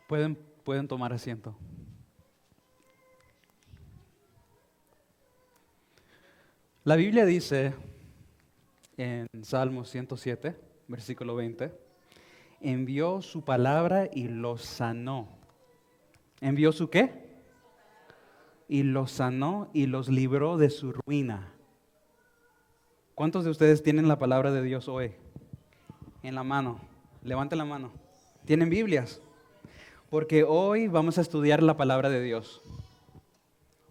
Pueden tomar asiento. La Biblia dice en Salmo 107, versículo 20, envió su palabra y los sanó. ¿Envió su qué? Y los sanó y los libró de su ruina. ¿Cuántos de ustedes tienen la palabra de Dios hoy en la mano? Levanten la mano. ¿Tienen Biblias? Porque hoy vamos a estudiar la palabra de Dios.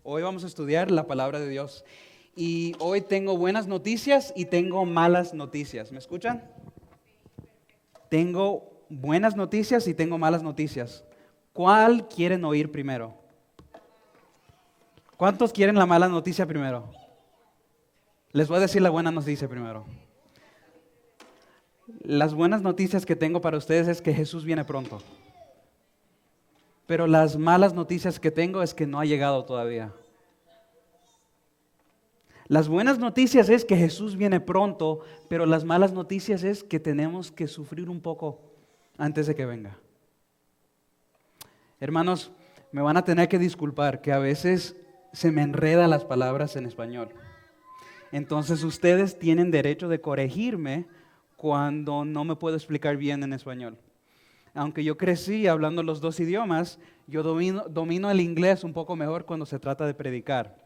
Hoy vamos a estudiar la palabra de Dios. Y hoy tengo buenas noticias y tengo malas noticias. ¿Me escuchan? Tengo buenas noticias y tengo malas noticias. ¿Cuál quieren oír primero? ¿Cuántos quieren la mala noticia primero? Les voy a decir la buena noticia primero. Las buenas noticias que tengo para ustedes es que Jesús viene pronto. Pero las malas noticias que tengo es que no ha llegado todavía. Las buenas noticias es que Jesús viene pronto, pero las malas noticias es que tenemos que sufrir un poco antes de que venga. Hermanos, me van a tener que disculpar que a veces se me enredan las palabras en español. Entonces ustedes tienen derecho de corregirme cuando no me puedo explicar bien en español. Aunque yo crecí hablando los dos idiomas, yo domino el inglés un poco mejor cuando se trata de predicar.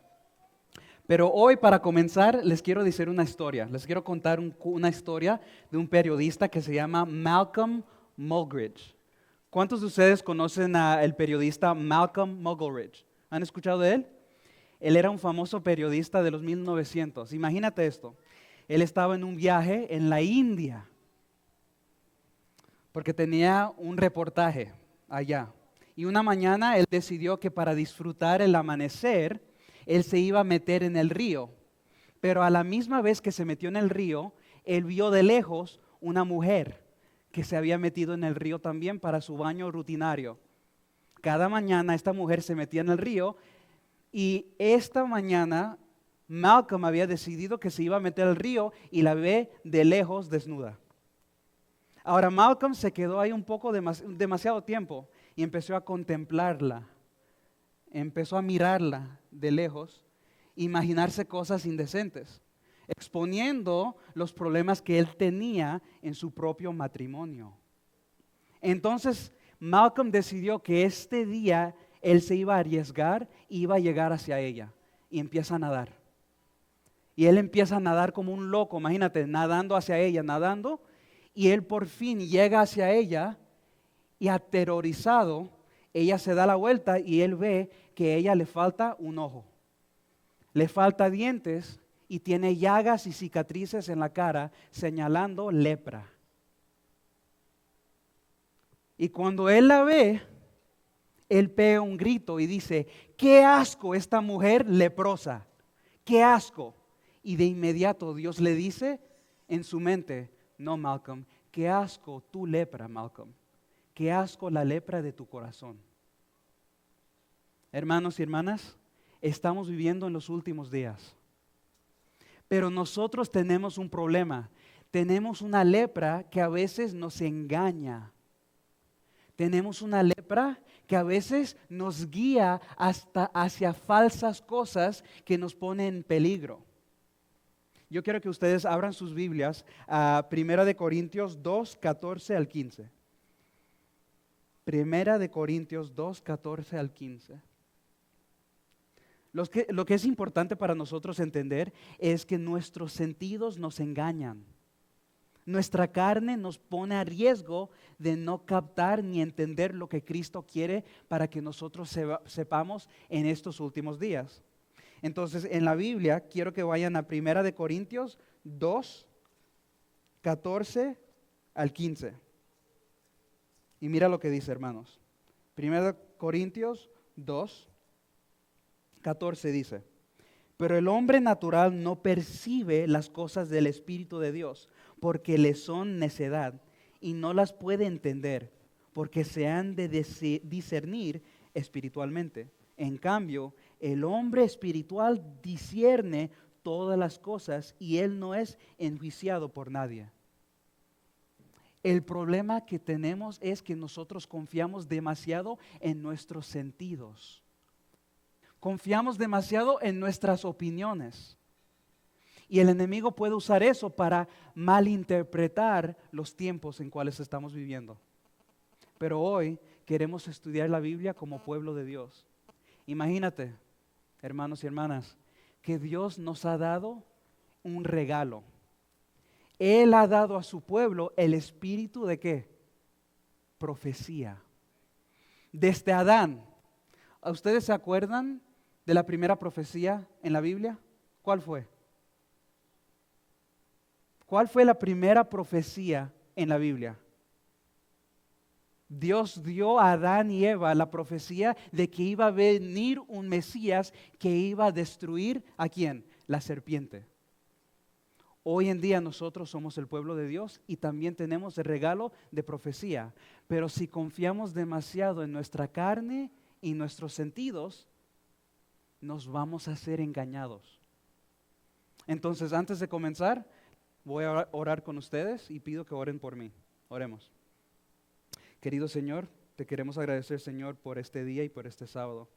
Pero hoy, para comenzar, les quiero decir una historia. Les quiero contar una historia de un periodista que se llama Malcolm Muggeridge. ¿Cuántos de ustedes conocen al periodista Malcolm Muggeridge? ¿Han escuchado de él? Él era un famoso periodista de los 1900. Imagínate esto. Él estaba en un viaje en la India porque tenía un reportaje allá. Y una mañana él decidió que para disfrutar el amanecer, él se iba a meter en el río. Pero a la misma vez que se metió en el río, él vio de lejos una mujer que se había metido en el río también para su baño rutinario. Cada mañana esta mujer se metía en el río y esta mañana Malcolm había decidido que se iba a meter al río y la ve de lejos desnuda. Ahora Malcolm se quedó ahí un poco demasiado tiempo y empezó a contemplarla. Empezó a mirarla de lejos, imaginarse cosas indecentes, exponiendo los problemas que él tenía en su propio matrimonio. Entonces Malcolm decidió que este día él se iba a arriesgar y iba a llegar hacia ella y empieza a nadar. Y él empieza a nadar como un loco, imagínate, nadando hacia ella, nadando, y él por fin llega hacia ella y aterrorizado, ella se da la vuelta y él ve que a ella le falta un ojo, le falta dientes y tiene llagas y cicatrices en la cara señalando lepra. Y cuando él la ve, él pega un grito y dice, ¡qué asco esta mujer leprosa! ¡Qué asco! Y de inmediato Dios le dice en su mente, no Malcolm, qué asco tu lepra, Malcolm. Qué asco la lepra de tu corazón. Hermanos y hermanas, estamos viviendo en los últimos días. Pero nosotros tenemos un problema. Tenemos una lepra que a veces nos engaña. Tenemos una lepra que a veces nos guía hasta hacia falsas cosas que nos ponen en peligro. Yo quiero que ustedes abran sus Biblias a 1 Corintios 2, 14 al 15. 1 Corintios 2, 14 al 15. Lo que es importante para nosotros entender es que nuestros sentidos nos engañan. Nuestra carne nos pone a riesgo de no captar ni entender lo que Cristo quiere para que nosotros sepamos en estos últimos días. Entonces, en la Biblia, quiero que vayan a 1 Corintios 2, 14 al 15. Y mira lo que dice, hermanos. 1 Corintios 2, 14 dice, pero el hombre natural no percibe las cosas del Espíritu de Dios, porque le son necedad y no las puede entender, porque se han de discernir espiritualmente. En cambio, el hombre espiritual discierne todas las cosas y él no es enjuiciado por nadie. El problema que tenemos es que nosotros confiamos demasiado en nuestros sentidos. Confiamos demasiado en nuestras opiniones. Y el enemigo puede usar eso para malinterpretar los tiempos en cuales estamos viviendo. Pero hoy queremos estudiar la Biblia como pueblo de Dios. Imagínate, hermanos y hermanas, que Dios nos ha dado un regalo. Él ha dado a su pueblo el espíritu de ¿qué? Profecía. Desde Adán. ¿Ustedes se acuerdan de la primera profecía en la Biblia? ¿Cuál fue? ¿Cuál fue la primera profecía en la Biblia? Dios dio a Adán y Eva la profecía de que iba a venir un Mesías que iba a destruir ¿a quién? La serpiente. Hoy en día nosotros somos el pueblo de Dios y también tenemos el regalo de profecía. Pero si confiamos demasiado en nuestra carne y nuestros sentidos, nos vamos a ser engañados. Entonces, antes de comenzar, voy a orar con ustedes y pido que oren por mí. Oremos. Querido Señor, te queremos agradecer, Señor, por este día y por este sábado.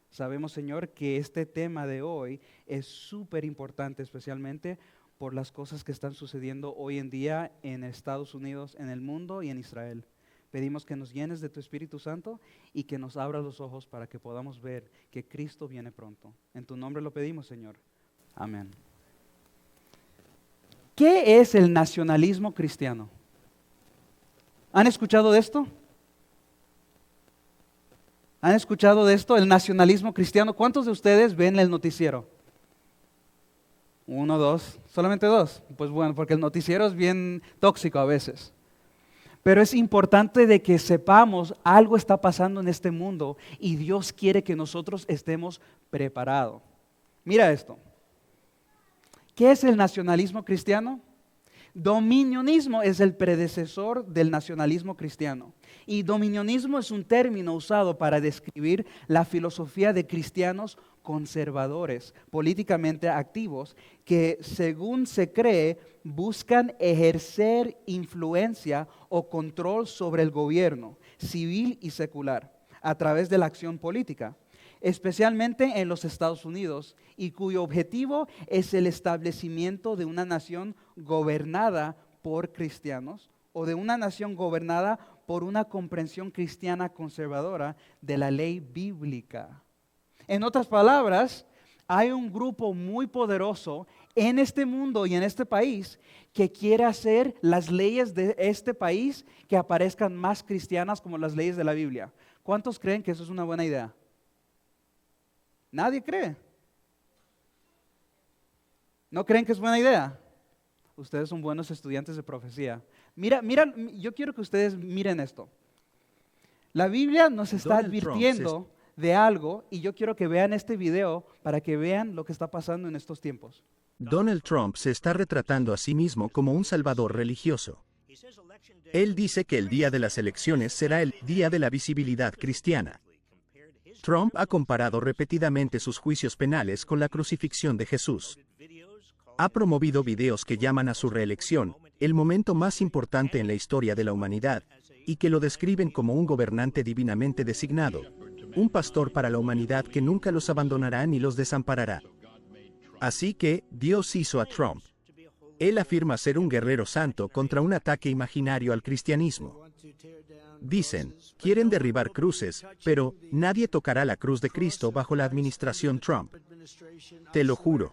Sabemos, Señor, que este tema de hoy es súper importante, especialmente por las cosas que están sucediendo hoy en día en Estados Unidos, en el mundo y en Israel. Pedimos que nos llenes de tu Espíritu Santo y que nos abras los ojos para que podamos ver que Cristo viene pronto. En tu nombre lo pedimos, Señor. Amén. ¿Qué es el nacionalismo cristiano? ¿Han escuchado de esto? ¿Han escuchado de esto? El nacionalismo cristiano. ¿Cuántos de ustedes ven el noticiero? 1, 2, solamente 2. Pues bueno, porque el noticiero es bien tóxico a veces. Pero es importante de que sepamos algo está pasando en este mundo y Dios quiere que nosotros estemos preparados. Mira esto. ¿Qué es el nacionalismo cristiano? Dominionismo es el predecesor del nacionalismo cristiano. Y dominionismo es un término usado para describir la filosofía de cristianos conservadores, políticamente activos, que según se cree buscan ejercer influencia o control sobre el gobierno civil y secular a través de la acción política, especialmente en los Estados Unidos, y cuyo objetivo es el establecimiento de una nación gobernada por cristianos o de una nación gobernada por una comprensión cristiana conservadora de la ley bíblica. En otras palabras, hay un grupo muy poderoso en este mundo y en este país que quiere hacer las leyes de este país que aparezcan más cristianas como las leyes de la Biblia. ¿Cuántos creen que eso es una buena idea? Nadie cree. ¿No creen que es buena idea? Ustedes son buenos estudiantes de profecía. Mira, yo quiero que ustedes miren esto. La Biblia nos está advirtiendo de algo y yo quiero que vean este video para que vean lo que está pasando en estos tiempos. Donald Trump se está retratando a sí mismo como un salvador religioso. Él dice que el día de las elecciones será el día de la visibilidad cristiana. Trump ha comparado repetidamente sus juicios penales con la crucifixión de Jesús. Ha promovido videos que llaman a su reelección el momento más importante en la historia de la humanidad, y que lo describen como un gobernante divinamente designado, un pastor para la humanidad que nunca los abandonará ni los desamparará. Así que, Dios hizo a Trump. Él afirma ser un guerrero santo contra un ataque imaginario al cristianismo. Dicen, quieren derribar cruces, pero nadie tocará la cruz de Cristo bajo la administración Trump. Te lo juro.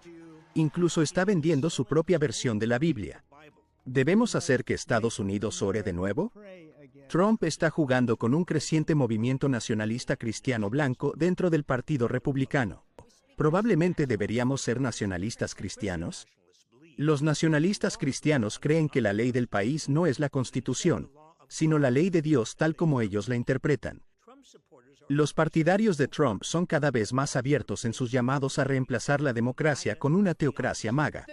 Incluso está vendiendo su propia versión de la Biblia. ¿Debemos hacer que Estados Unidos ore de nuevo? Trump está jugando con un creciente movimiento nacionalista cristiano blanco dentro del Partido Republicano. ¿Probablemente deberíamos ser nacionalistas cristianos? Los nacionalistas cristianos creen que la ley del país no es la Constitución, sino la ley de Dios tal como ellos la interpretan. Los partidarios de Trump son cada vez más abiertos en sus llamados a reemplazar la democracia con una teocracia maga.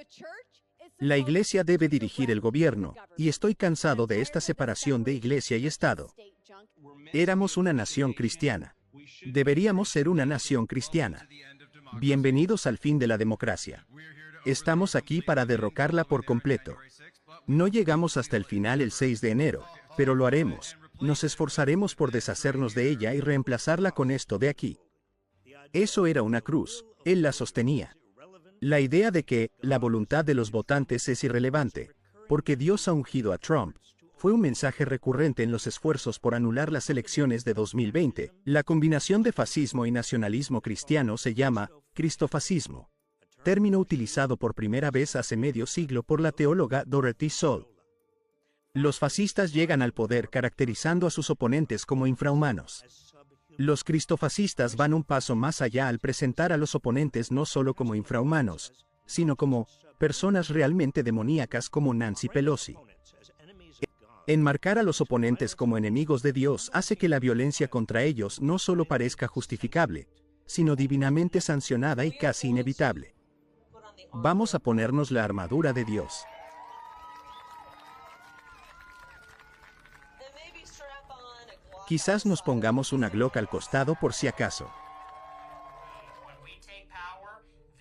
La iglesia debe dirigir el gobierno, y estoy cansado de esta separación de iglesia y Estado. Éramos una nación cristiana. Deberíamos ser una nación cristiana. Bienvenidos al fin de la democracia. Estamos aquí para derrocarla por completo. No llegamos hasta el final el 6 de enero, pero lo haremos. Nos esforzaremos por deshacernos de ella y reemplazarla con esto de aquí. Eso era una cruz, él la sostenía. La idea de que la voluntad de los votantes es irrelevante, porque Dios ha ungido a Trump, fue un mensaje recurrente en los esfuerzos por anular las elecciones de 2020. La combinación de fascismo y nacionalismo cristiano se llama cristofascismo, término utilizado por primera vez hace medio siglo por la teóloga Dorothy Soul. Los fascistas llegan al poder caracterizando a sus oponentes como infrahumanos. Los cristofascistas van un paso más allá al presentar a los oponentes no solo como infrahumanos, sino como personas realmente demoníacas como Nancy Pelosi. Enmarcar a los oponentes como enemigos de Dios hace que la violencia contra ellos no solo parezca justificable, sino divinamente sancionada y casi inevitable. Vamos a ponernos la armadura de Dios. Quizás nos pongamos una Glock al costado por si acaso.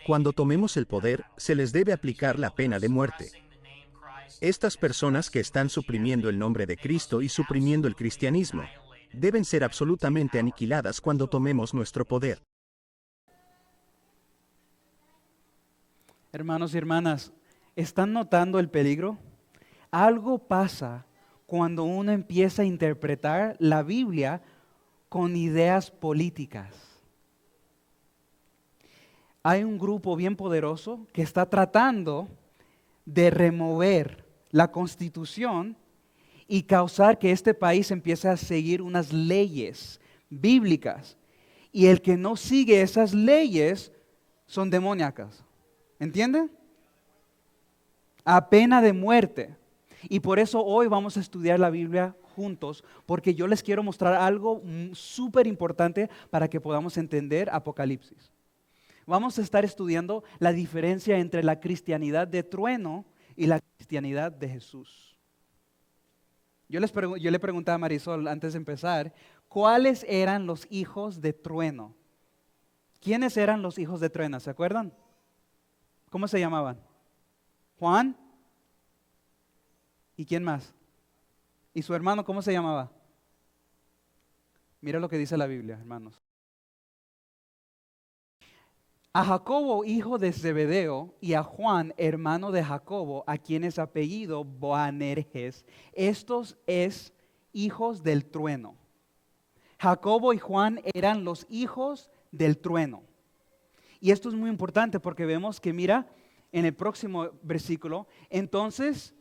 Cuando tomemos el poder, se les debe aplicar la pena de muerte. Estas personas que están suprimiendo el nombre de Cristo y suprimiendo el cristianismo, deben ser absolutamente aniquiladas cuando tomemos nuestro poder. Hermanos y hermanas, ¿están notando el peligro? Algo pasa cuando uno empieza a interpretar la Biblia con ideas políticas. Hay un grupo bien poderoso que está tratando de remover la Constitución y causar que este país empiece a seguir unas leyes bíblicas. Y el que no sigue esas leyes son demoníacas. ¿Entienden? A pena de muerte. Y por eso hoy vamos a estudiar la Biblia juntos, porque yo les quiero mostrar algo súper importante para que podamos entender Apocalipsis. Vamos a estar estudiando la diferencia entre la cristianidad de trueno y la cristianidad de Jesús. Yo le preguntaba a Marisol antes de empezar, ¿cuáles eran los hijos de trueno? ¿Quiénes eran los hijos de trueno? ¿Se acuerdan? ¿Cómo se llamaban? Juan. ¿Y quién más? ¿Y su hermano cómo se llamaba? Mira lo que dice la Biblia, hermanos. A Jacobo, hijo de Zebedeo, y a Juan, hermano de Jacobo, a quienes apellido Boanerges, estos es hijos del trueno. Jacobo y Juan eran los hijos del trueno. Y esto es muy importante porque vemos que, mira, en el próximo versículo, entonces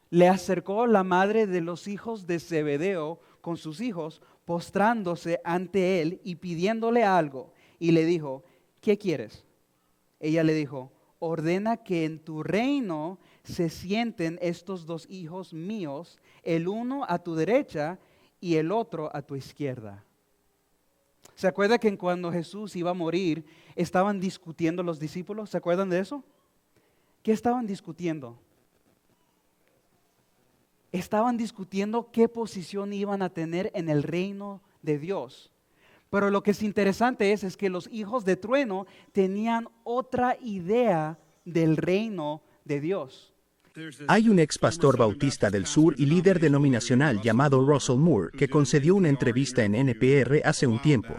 le acercó la madre de los hijos de Zebedeo con sus hijos, postrándose ante él y pidiéndole algo. Y le dijo, ¿qué quieres? Ella le dijo, ordena que en tu reino se sienten estos dos hijos míos, el uno a tu derecha y el otro a tu izquierda. ¿Se acuerda que cuando Jesús iba a morir, estaban discutiendo los discípulos? ¿Se acuerdan de eso? ¿Qué estaban discutiendo? Estaban discutiendo qué posición iban a tener en el reino de Dios. Pero lo que es interesante es que los hijos de trueno tenían otra idea del reino de Dios. Hay un ex pastor bautista del sur y líder denominacional llamado Russell Moore que concedió una entrevista en NPR hace un tiempo.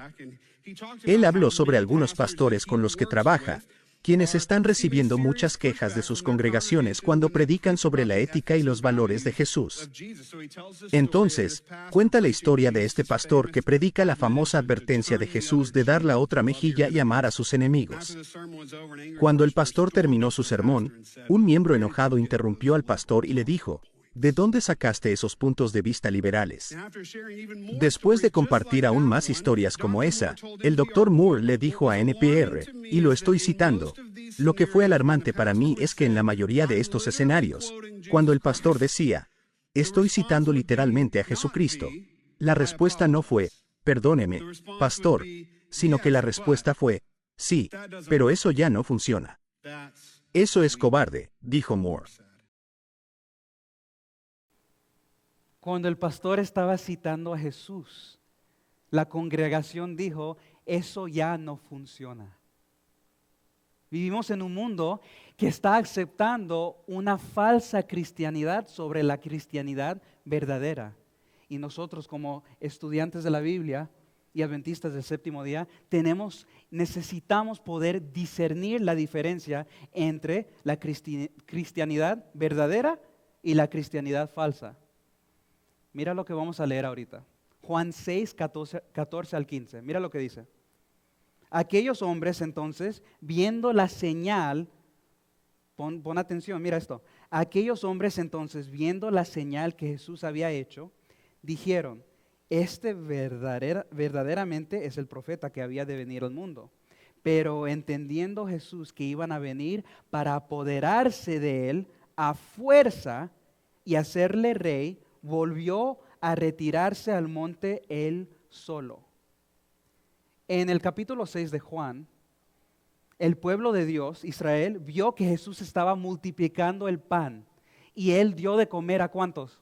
Él habló sobre algunos pastores con los que trabaja, quienes están recibiendo muchas quejas de sus congregaciones cuando predican sobre la ética y los valores de Jesús. Entonces, cuenta la historia de este pastor que predica la famosa advertencia de Jesús de dar la otra mejilla y amar a sus enemigos. Cuando el pastor terminó su sermón, un miembro enojado interrumpió al pastor y le dijo, ¿de dónde sacaste esos puntos de vista liberales? Después de compartir aún más historias como esa, el Dr. Moore le dijo a NPR, y lo estoy citando, lo que fue alarmante para mí es que en la mayoría de estos escenarios, cuando el pastor decía, estoy citando literalmente a Jesucristo, la respuesta no fue, perdóneme, pastor, sino que la respuesta fue, sí, pero eso ya no funciona. Eso es cobarde, dijo Moore. Cuando el pastor estaba citando a Jesús, la congregación dijo, eso ya no funciona. Vivimos en un mundo que está aceptando una falsa cristianidad sobre la cristianidad verdadera. Y nosotros como estudiantes de la Biblia y adventistas del séptimo día, necesitamos poder discernir la diferencia entre la cristianidad verdadera y la cristianidad falsa. Mira lo que vamos a leer ahorita. Juan 6, 14 al 15. Mira lo que dice. Aquellos hombres entonces, viendo la señal, pon atención, mira esto. Aquellos hombres entonces, viendo la señal que Jesús había hecho, dijeron, este verdaderamente es el profeta que había de venir al mundo. Pero entendiendo Jesús que iban a venir para apoderarse de él a fuerza y hacerle rey, volvió a retirarse al monte él solo. En el capítulo 6 de Juan, el pueblo de Dios, Israel, vio que Jesús estaba multiplicando el pan y él dio de comer ¿a cuántos?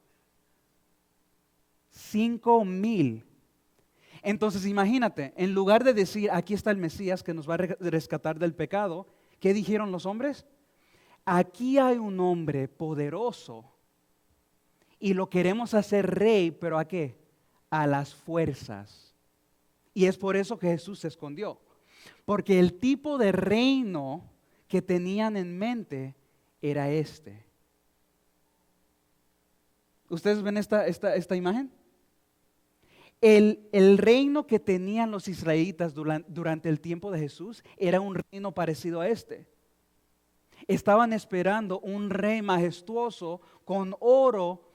5,000. Entonces imagínate, en lugar de decir, aquí está el Mesías que nos va a rescatar del pecado, ¿qué dijeron los hombres? Aquí hay un hombre poderoso y lo queremos hacer rey, ¿pero a qué? A las fuerzas. Y es por eso que Jesús se escondió. Porque el tipo de reino que tenían en mente era este. ¿Ustedes ven esta imagen? El reino que tenían los israelitas durante el tiempo de Jesús era un reino parecido a este. Estaban esperando un rey majestuoso con oro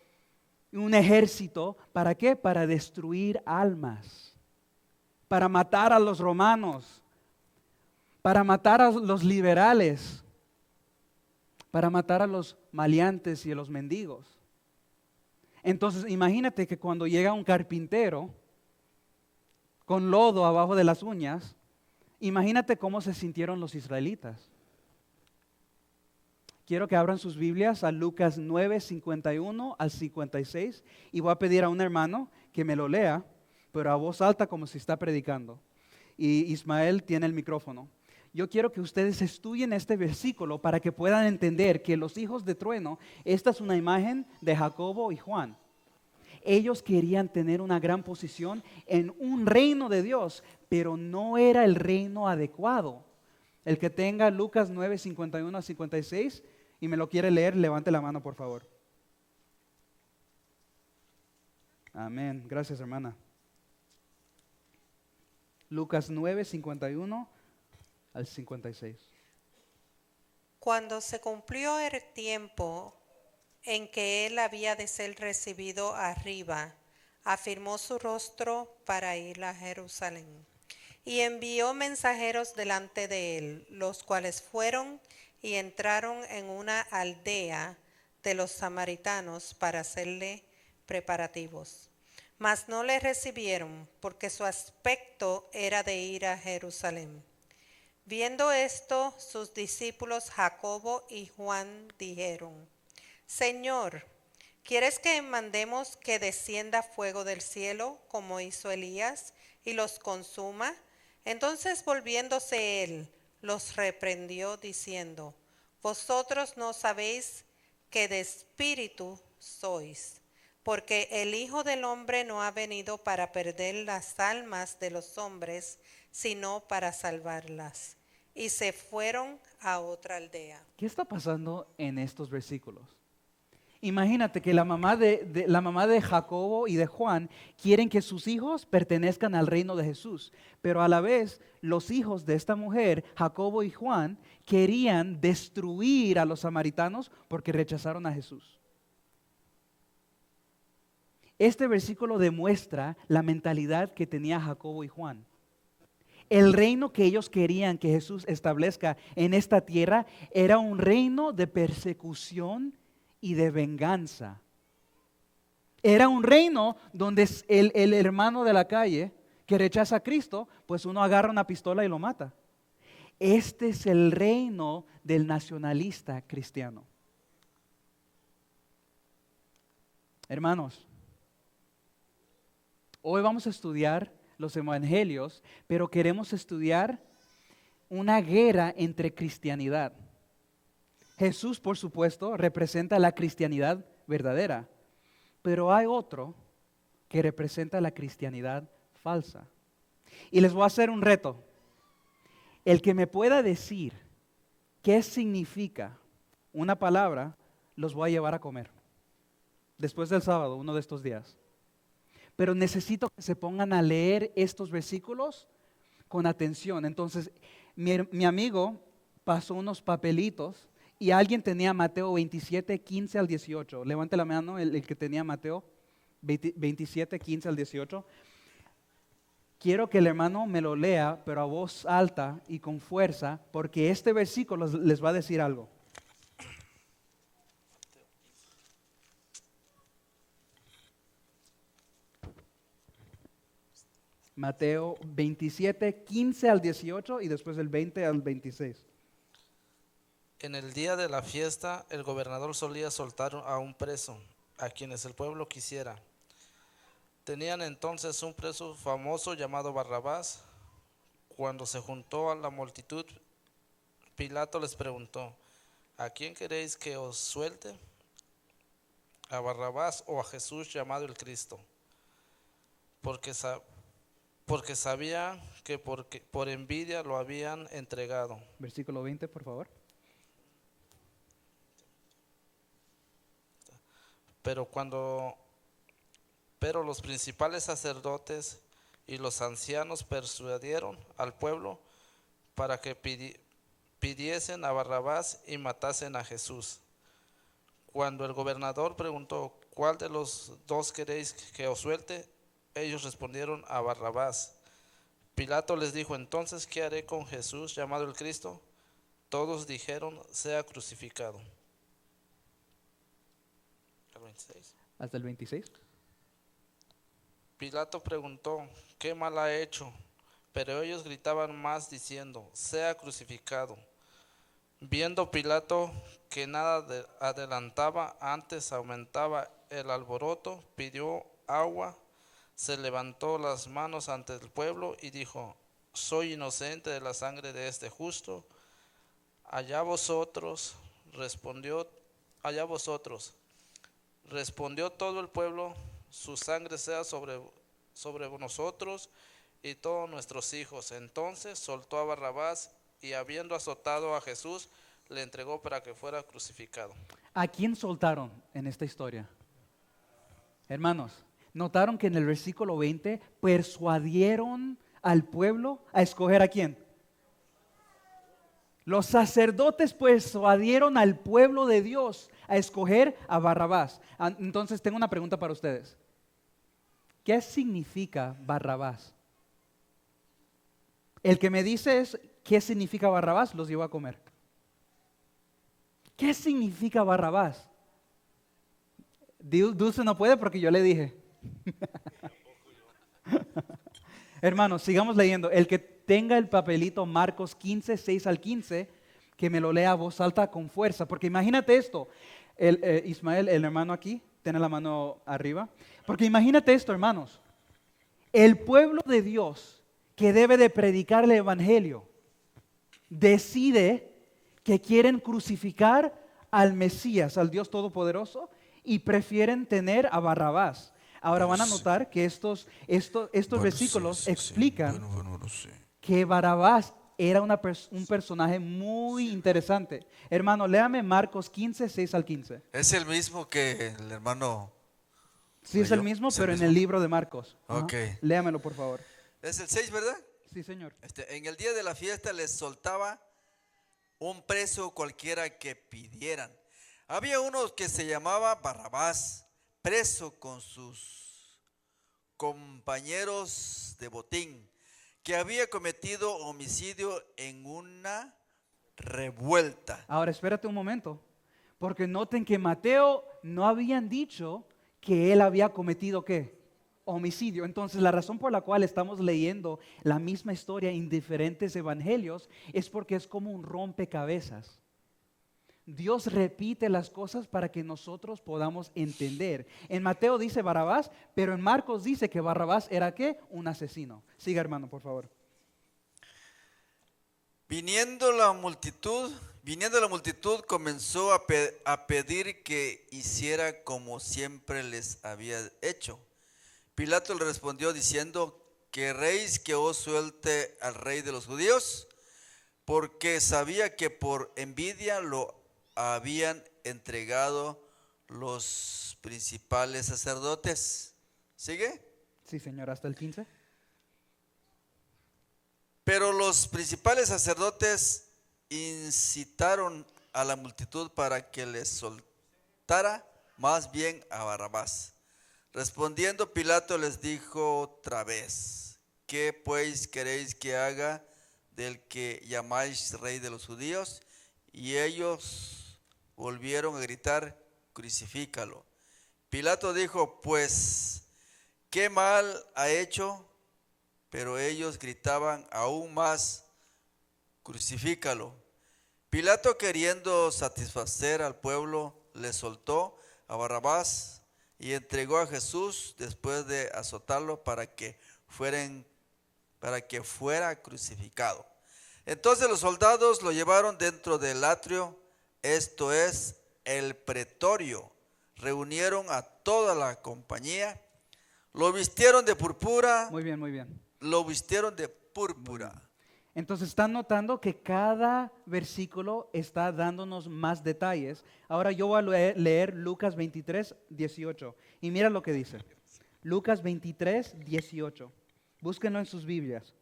y un ejército. ¿Para qué? Para destruir almas, para matar a los romanos, para matar a los liberales, para matar a los maleantes y a los mendigos. Entonces imagínate que cuando llega un carpintero con lodo abajo de las uñas, imagínate cómo se sintieron los israelitas. Quiero que abran sus Biblias a Lucas 9, 51 al 56 y voy a pedir a un hermano que me lo lea, pero a voz alta como si está predicando. Y Ismael tiene el micrófono. Yo quiero que ustedes estudien este versículo para que puedan entender que los hijos de trueno, esta es una imagen de Jacobo y Juan. Ellos querían tener una gran posición en un reino de Dios, pero no era el reino adecuado. El que tenga Lucas 9, 51 a 56 y me lo quiere leer, levante la mano por favor. Amén. Gracias, hermana. Lucas 9, 51 al 56. Cuando se cumplió el tiempo en que él había de ser recibido arriba, afirmó su rostro para ir a Jerusalén. Y envió mensajeros delante de él, los cuales fueron y entraron en una aldea de los samaritanos para hacerle preparativos. Mas no le recibieron, porque su aspecto era de ir a Jerusalén. Viendo esto, sus discípulos Jacobo y Juan dijeron: Señor, ¿quieres que mandemos que descienda fuego del cielo, como hizo Elías, y los consuma? Entonces volviéndose él, los reprendió diciendo: Vosotros no sabéis qué de espíritu sois, porque el Hijo del Hombre no ha venido para perder las almas de los hombres, sino para salvarlas. Y se fueron a otra aldea. ¿Qué está pasando en estos versículos? Imagínate que la mamá de Jacobo y de Juan quieren que sus hijos pertenezcan al reino de Jesús, pero a la vez los hijos de esta mujer, Jacobo y Juan, querían destruir a los samaritanos porque rechazaron a Jesús. Este versículo demuestra la mentalidad que tenía Jacobo y Juan. El reino que ellos querían que Jesús establezca en esta tierra era un reino de persecución y de venganza. Era un reino donde el hermano de la calle que rechaza a Cristo, pues uno agarra una pistola y lo mata. Este es el reino del nacionalista cristiano. Hermanos, hoy vamos a estudiar los evangelios, pero queremos estudiar una guerra entre cristianidad. Jesús, por supuesto, representa la cristianidad verdadera, pero hay otro que representa la cristianidad falsa. Y les voy a hacer un reto. El que me pueda decir qué significa una palabra, los voy a llevar a comer. Después del sábado, uno de estos días. Pero necesito que se pongan a leer estos versículos con atención. Entonces, mi amigo pasó unos papelitos y alguien tenía Mateo 27, 15 al 18. Levante la mano el que tenía Mateo 27, 15 al 18. Quiero que el hermano me lo lea, pero a voz alta y con fuerza, porque este versículo les va a decir algo. Mateo 27, 15 al 18 y después del 20 al 26. En el día de la fiesta, el gobernador solía soltar a un preso, a quienes el pueblo quisiera. Tenían entonces un preso famoso llamado Barrabás. Cuando se juntó a la multitud, Pilato les preguntó: ¿a quién queréis que os suelte? ¿A Barrabás o a Jesús llamado el Cristo? Porque sabía que por envidia lo habían entregado. Versículo 20, por favor. Pero los principales sacerdotes y los ancianos persuadieron al pueblo para que pidiesen a Barrabás y matasen a Jesús. Cuando el gobernador preguntó: ¿cuál de los dos queréis que os suelte? Ellos respondieron: a Barrabás. Pilato les dijo: entonces, ¿qué haré con Jesús llamado el Cristo? Todos dijeron: sea crucificado. El 26. Hasta el 26. Pilato preguntó: ¿qué mal ha hecho? Pero ellos gritaban más diciendo: sea crucificado. Viendo Pilato que nada adelantaba, antes aumentaba el alboroto, pidió agua, se levantó las manos ante el pueblo y dijo: soy inocente de la sangre de este justo. Allá vosotros, respondió todo el pueblo: su sangre sea sobre nosotros y todos nuestros hijos. Entonces soltó a Barrabás y, habiendo azotado a Jesús, le entregó para que fuera crucificado. ¿A quién soltaron en esta historia? Hermanos, ¿notaron que en el versículo 20 persuadieron al pueblo a escoger a quién? Los sacerdotes persuadieron al pueblo de Dios a escoger a Barrabás. Entonces tengo una pregunta para ustedes. ¿Qué significa Barrabás? El que me dice qué significa Barrabás, los llevo a comer. ¿Qué significa Barrabás? Dulce no puede porque yo le dije. Hermanos, sigamos leyendo. El que tenga el papelito Marcos 15, 6 al 15, que me lo lea a voz alta con fuerza. Porque imagínate esto, Ismael, el hermano aquí, tiene la mano arriba. Porque imagínate esto, hermanos. El pueblo de Dios que debe de predicar el evangelio decide que quieren crucificar al Mesías, al Dios Todopoderoso, y prefieren tener a Barrabás. Ahora van a notar que estos versículos explican que Barrabás era un personaje muy interesante. Hermano, léame Marcos 15, 6 al 15. Es el mismo que el hermano. Sí, es el mismo, pero en el libro de Marcos. Ok. Léamelo, por favor. Es el 6, ¿verdad? Sí, señor. En el día de la fiesta les soltaba un preso cualquiera que pidieran. Había uno que se llamaba Barrabás, preso con sus compañeros de botín, que había cometido homicidio en una revuelta. Ahora, espérate un momento, porque noten que Mateo no habían dicho que él había cometido ¿qué? Homicidio. Entonces, la razón por la cual estamos leyendo la misma historia en diferentes evangelios es porque es como un rompecabezas. Dios repite las cosas para que nosotros podamos entender. En Mateo dice Barrabás, pero en Marcos dice que Barrabás era ¿qué? Un asesino. Siga, hermano, por favor. Viniendo la multitud comenzó a pedir que hiciera como siempre les había hecho. Pilato le respondió diciendo: ¿queréis que os suelte al rey de los judíos? Porque sabía que por envidia lo habían entregado los principales sacerdotes. ¿Sigue? Sí, señor, hasta el 15. Pero los principales sacerdotes incitaron a la multitud para que les soltara más bien a Barrabás. Respondiendo Pilato les dijo otra vez: ¿qué pues queréis que haga del que llamáis rey de los judíos? Y ellos volvieron a gritar: crucifícalo. Pilato dijo: pues, ¿qué mal ha hecho? Pero ellos gritaban aún más: crucifícalo. Pilato, queriendo satisfacer al pueblo, le soltó a Barrabás y entregó a Jesús después de azotarlo para que fuera crucificado. Entonces los soldados lo llevaron dentro del atrio, esto es, el pretorio. Reunieron a toda la compañía, lo vistieron de púrpura. Muy bien, muy bien. Lo vistieron de púrpura. Entonces están notando que cada versículo está dándonos más detalles. Ahora yo voy a leer Lucas 23, 18. Y mira lo que dice. Lucas 23, 18. Búsquenlo en sus Biblias.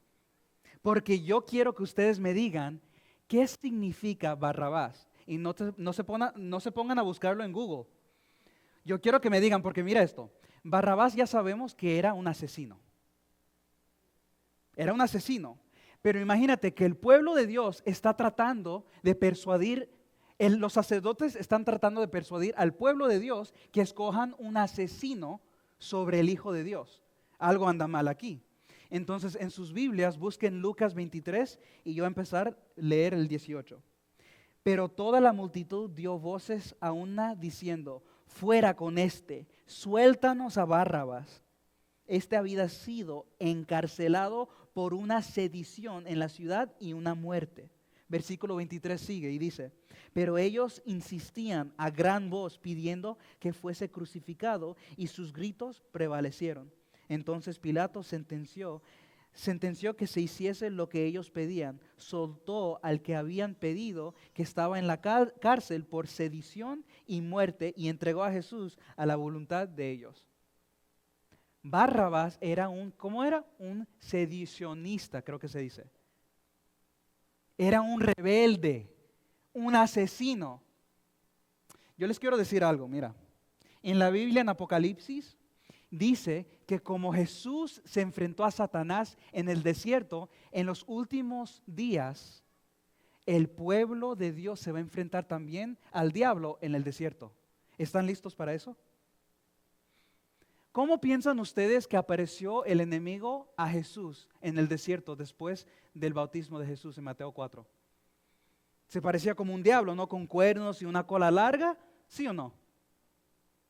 Porque yo quiero que ustedes me digan qué significa Barrabás. Y no se pongan a buscarlo en Google. Yo quiero que me digan, porque mira esto. Barrabás ya sabemos que era un asesino. Era un asesino. Pero imagínate que el pueblo de Dios está tratando de persuadir, los sacerdotes están tratando de persuadir al pueblo de Dios que escojan un asesino sobre el Hijo de Dios. Algo anda mal aquí. Entonces en sus Biblias busquen Lucas 23 y yo voy a empezar a leer el 18. Pero toda la multitud dio voces a una diciendo: fuera con este, suéltanos a Barrabás. Este había sido encarcelado por una sedición en la ciudad y una muerte. Versículo 23 sigue y dice: pero ellos insistían a gran voz pidiendo que fuese crucificado y sus gritos prevalecieron. Entonces Pilato sentenció que se hiciese lo que ellos pedían. Soltó al que habían pedido, que estaba en la cárcel por sedición y muerte, y entregó a Jesús a la voluntad de ellos. Barrabás era ¿cómo era? Un sedicionista, creo que se dice. Era un rebelde, un asesino. Yo les quiero decir algo, mira. En la Biblia, en Apocalipsis, dice que como Jesús se enfrentó a Satanás en el desierto, en los últimos días, el pueblo de Dios se va a enfrentar también al diablo en el desierto. ¿Están listos para eso? ¿Cómo piensan ustedes que apareció el enemigo a Jesús en el desierto después del bautismo de Jesús en Mateo 4? Se parecía como un diablo, ¿no? Con cuernos y una cola larga, ¿sí o no?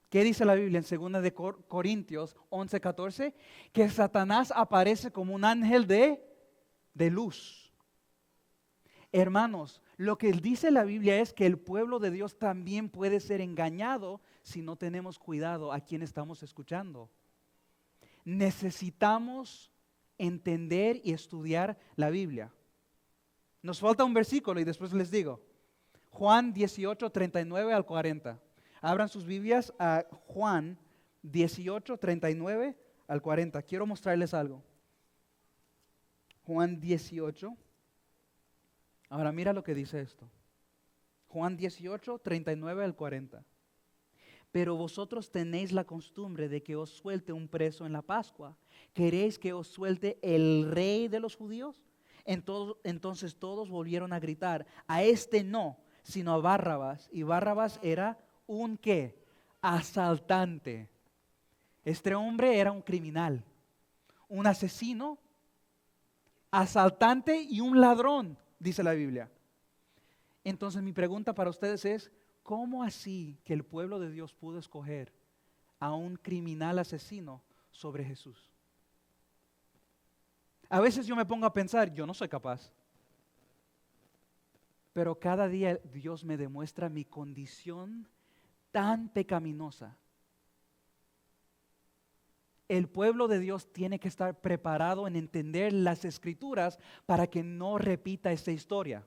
¿Qué dice la Biblia en 2 de Corintios 11, 14? Que Satanás aparece como un ángel de luz. Hermanos, lo que dice la Biblia es que el pueblo de Dios también puede ser engañado si no tenemos cuidado a quién estamos escuchando. Necesitamos entender y estudiar la Biblia. Nos falta un versículo y después les digo. Juan 18, 39 al 40. Abran sus Biblias a Juan 18, 39 al 40. Quiero mostrarles algo. Juan 18. Ahora mira lo que dice esto. Juan 18, 39 al 40. Pero vosotros tenéis la costumbre de que os suelte un preso en la Pascua. ¿Queréis que os suelte el rey de los judíos? Entonces todos volvieron a gritar: a este no, sino a Barrabás. Y Barrabás era un ¿qué? Asaltante. Este hombre era un criminal, un asesino, asaltante y un ladrón, dice la Biblia. Entonces mi pregunta para ustedes es: ¿cómo así que el pueblo de Dios pudo escoger a un criminal asesino sobre Jesús? A veces yo me pongo a pensar, yo no soy capaz. pero cada día Dios me demuestra mi condición tan pecaminosa. El pueblo de Dios tiene que estar preparado en entender las Escrituras para que no repita esta historia.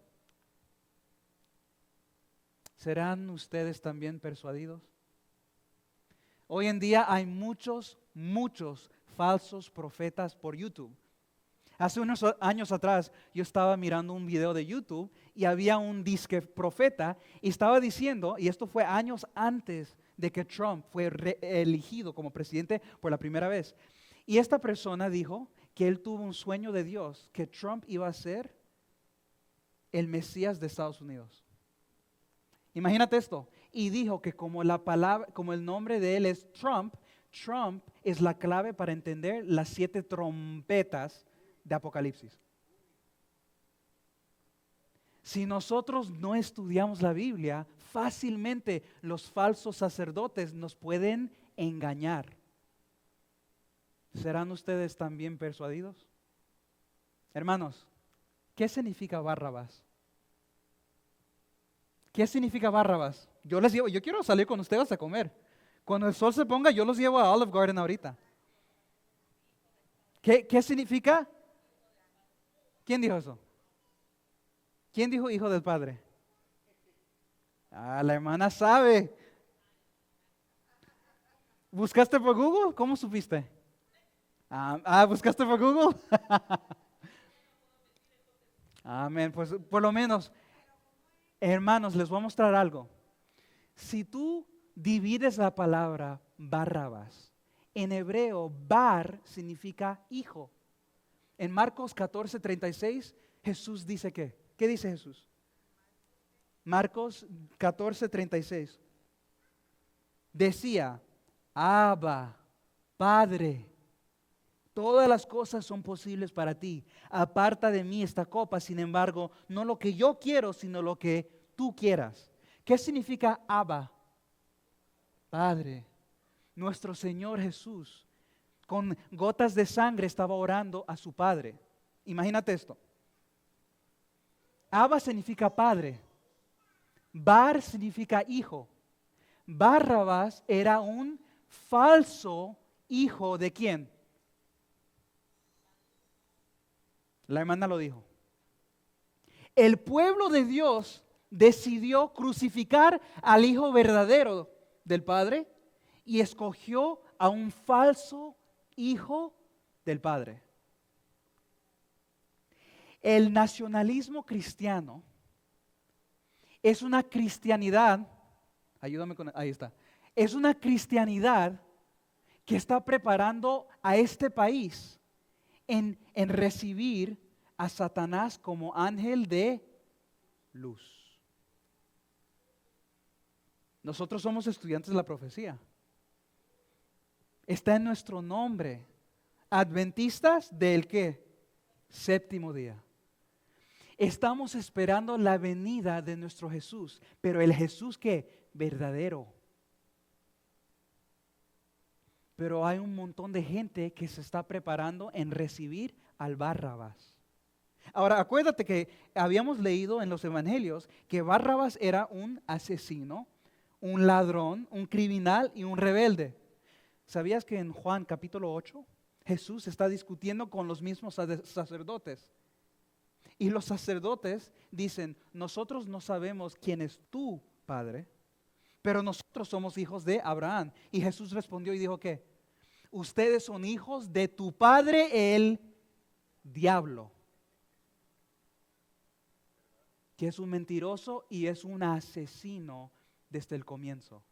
¿Serán ustedes también persuadidos? Hoy en día hay muchos falsos profetas por YouTube. Hace unos años atrás yo estaba mirando un video de YouTube y había un disque profeta y estaba diciendo, y esto fue años antes de que Trump fue elegido como presidente por la primera vez. Y esta persona dijo que él tuvo un sueño de Dios, que Trump iba a ser el Mesías de Estados Unidos. Imagínate esto. Y dijo que como el nombre de él es Trump, Trump es la clave para entender las 7 trompetas de Apocalipsis. Si nosotros no estudiamos la Biblia, fácilmente los falsos sacerdotes nos pueden engañar. ¿Serán ustedes también persuadidos? Hermanos, ¿qué significa Barrabás? ¿Qué significa Barrabás? Yo quiero salir con ustedes a comer. Cuando el sol se ponga, yo los llevo a Olive Garden ahorita. ¿Qué significa? ¿Quién dijo eso? ¿Quién dijo hijo del Padre? La hermana sabe. ¿Buscaste por Google? ¿Cómo supiste? ¿Buscaste por Google? Amén. Pues por lo menos, hermanos, les voy a mostrar algo. Si tú divides la palabra Barrabás, en hebreo, bar significa hijo. En Marcos 14:36, Jesús dice ¿qué? ¿Qué dice Jesús? Marcos 14:36. Decía, Abba, Padre, todas las cosas son posibles para ti. Aparta de mí esta copa, sin embargo, no lo que yo quiero, sino lo que tú quieras. ¿Qué significa Abba? Padre. Nuestro Señor Jesús, con gotas de sangre, estaba orando a su Padre. Imagínate esto. Abba significa padre. Bar significa hijo. Barrabás era un falso hijo de ¿quién? La hermana lo dijo. El pueblo de Dios decidió crucificar al hijo verdadero del Padre y escogió a un falso hijo del Padre. El nacionalismo cristiano es una cristianidad, ayúdame con, ahí está, es una cristianidad que está preparando a este país en recibir a Satanás como ángel de luz. Nosotros somos estudiantes de la profecía. Está en nuestro nombre. Adventistas del ¿qué? Séptimo día. Estamos esperando la venida de nuestro Jesús, pero el Jesús ¿qué? Verdadero. Pero hay un montón de gente que se está preparando en recibir al Barrabás. Ahora, acuérdate que habíamos leído en los evangelios que Barrabás era un asesino, un ladrón, un criminal y un rebelde. ¿Sabías que en Juan capítulo 8 Jesús está discutiendo con los mismos sacerdotes? Y los sacerdotes dicen, nosotros no sabemos quién es tu Padre, pero nosotros somos hijos de Abraham. Y Jesús respondió y dijo ¿qué? Ustedes son hijos de tu padre el diablo, que es un mentiroso y es un asesino desde el comienzo.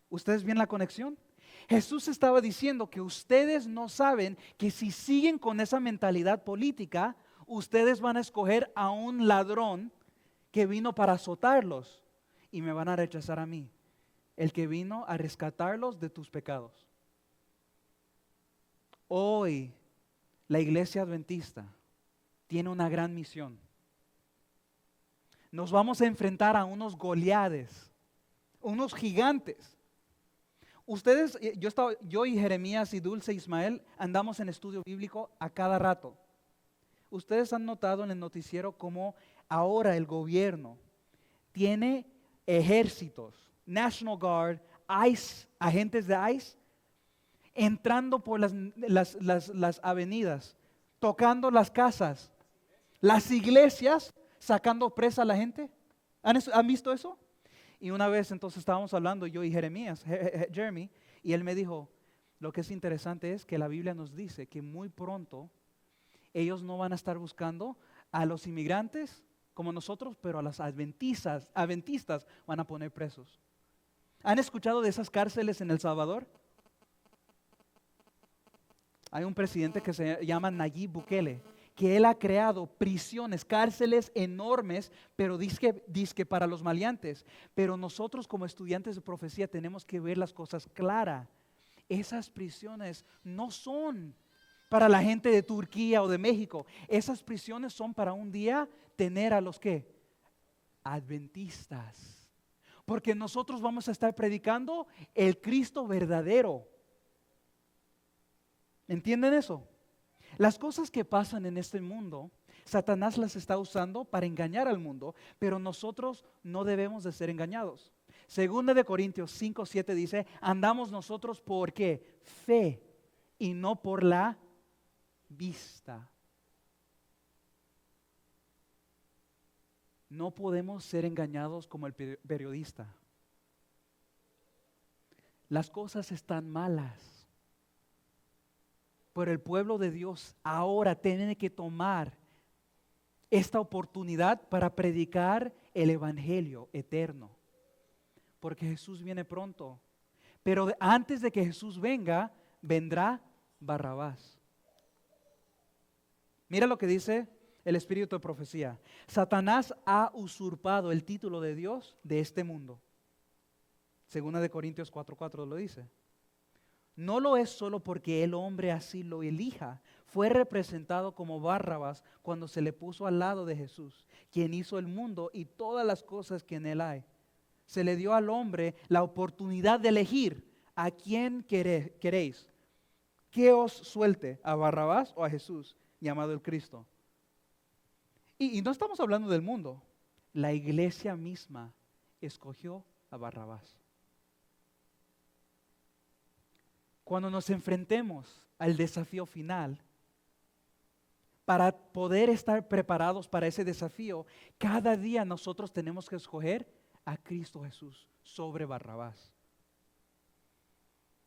¿Ustedes ven la conexión? Jesús estaba diciendo que ustedes no saben que si siguen con esa mentalidad política, ustedes van a escoger a un ladrón que vino para azotarlos y me van a rechazar a mí, el que vino a rescatarlos de tus pecados. Hoy la iglesia adventista tiene una gran misión. Nos vamos a enfrentar a unos Goliates, unos gigantes. Ustedes, yo y Jeremías y Dulce Ismael andamos en estudio bíblico a cada rato. Ustedes han notado en el noticiero cómo Ahora el gobierno tiene ejércitos, National Guard, ICE, agentes de ICE, entrando por las avenidas, tocando las casas, las iglesias, sacando presa a la gente. ¿Han visto eso? Y una vez entonces estábamos hablando yo y Jeremy, y él me dijo, lo que es interesante es que la Biblia nos dice que muy pronto ellos no van a estar buscando a los inmigrantes como nosotros, pero a las adventistas van a poner presos. ¿Han escuchado de esas cárceles en El Salvador? Hay un presidente que se llama Nayib Bukele, que él ha creado prisiones, cárceles enormes, pero dizque para los maleantes. Pero nosotros como estudiantes de profecía tenemos que ver las cosas claras. Esas prisiones no son para la gente de Turquía o de México. Esas prisiones son para un día tener a los que adventistas. Porque nosotros vamos a estar predicando el Cristo verdadero. ¿Entienden eso? Las cosas que pasan en este mundo, Satanás las está usando para engañar al mundo, pero nosotros no debemos de ser engañados. Segunda de Corintios 5:7 dice, andamos nosotros por ¿qué? Fe y no por la vista. No podemos ser engañados como el periodista. Las cosas están malas. Pero el pueblo de Dios ahora tiene que tomar esta oportunidad para predicar el evangelio eterno. Porque Jesús viene pronto. Pero antes de que Jesús venga, vendrá Barrabás. Mira lo que dice el espíritu de profecía. Satanás ha usurpado el título de Dios de este mundo. Segunda de Corintios 4:4 lo dice. No lo es solo porque el hombre así lo elija. Fue representado como Barrabás cuando se le puso al lado de Jesús, quien hizo el mundo y todas las cosas que en él hay. Se le dio al hombre la oportunidad de elegir a quién queréis. ¿Qué os suelte? ¿A Barrabás o a Jesús, llamado el Cristo? Y no estamos hablando del mundo. La iglesia misma escogió a Barrabás. Cuando nos enfrentemos al desafío final, para poder estar preparados para ese desafío, cada día nosotros tenemos que escoger a Cristo Jesús sobre Barrabás.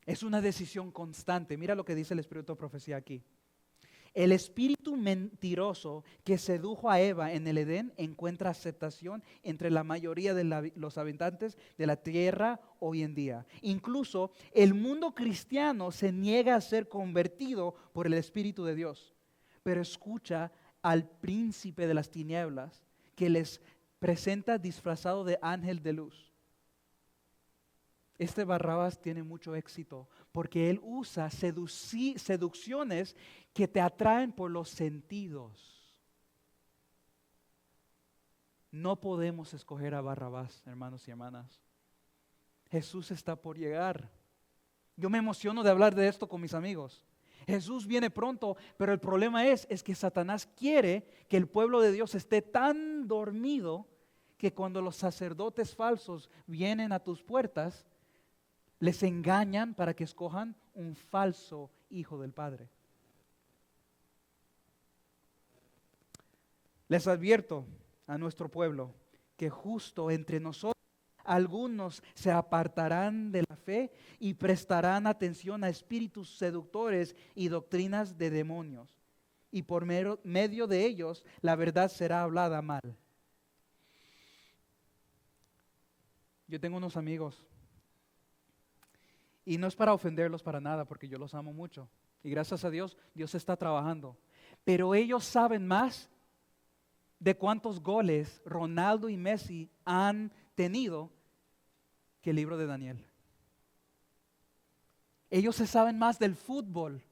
Es una decisión constante. Mira lo que dice el espíritu de profecía aquí. El espíritu mentiroso que sedujo a Eva en el Edén encuentra aceptación entre la mayoría de los habitantes de la tierra hoy en día. Incluso el mundo cristiano se niega a ser convertido por el Espíritu de Dios, pero escucha al príncipe de las tinieblas que les presenta disfrazado de ángel de luz. Este Barrabás tiene mucho éxito porque él usa seducciones que te atraen por los sentidos. No podemos escoger a Barrabás, hermanos y hermanas. Jesús está por llegar. Yo me emociono de hablar de esto con mis amigos. Jesús viene pronto, pero el problema es que Satanás quiere que el pueblo de Dios esté tan dormido que cuando los sacerdotes falsos vienen a tus puertas, les engañan para que escojan un falso hijo del Padre. Les advierto a nuestro pueblo que justo entre nosotros algunos se apartarán de la fe y prestarán atención a espíritus seductores y doctrinas de demonios. Y por medio de ellos la verdad será hablada mal. Yo tengo unos amigos. Y no es para ofenderlos para nada, porque yo los amo mucho. Y gracias a Dios, Dios está trabajando. Pero ellos saben más de cuántos goles Ronaldo y Messi han tenido que el libro de Daniel. Ellos se saben más del fútbol,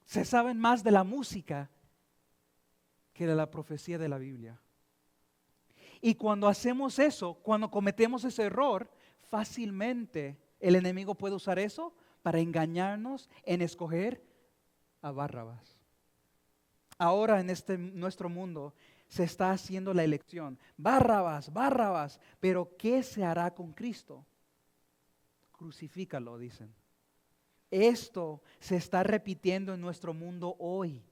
se saben más de la música que de la profecía de la Biblia. Y cuando hacemos eso, cuando cometemos ese error, fácilmente el enemigo puede usar eso para engañarnos en escoger a Barrabás. Ahora en nuestro mundo, se está haciendo la elección. Barrabás, Barrabás. Pero ¿qué se hará con Cristo? Crucifícalo, dicen. Esto se está repitiendo en nuestro mundo hoy.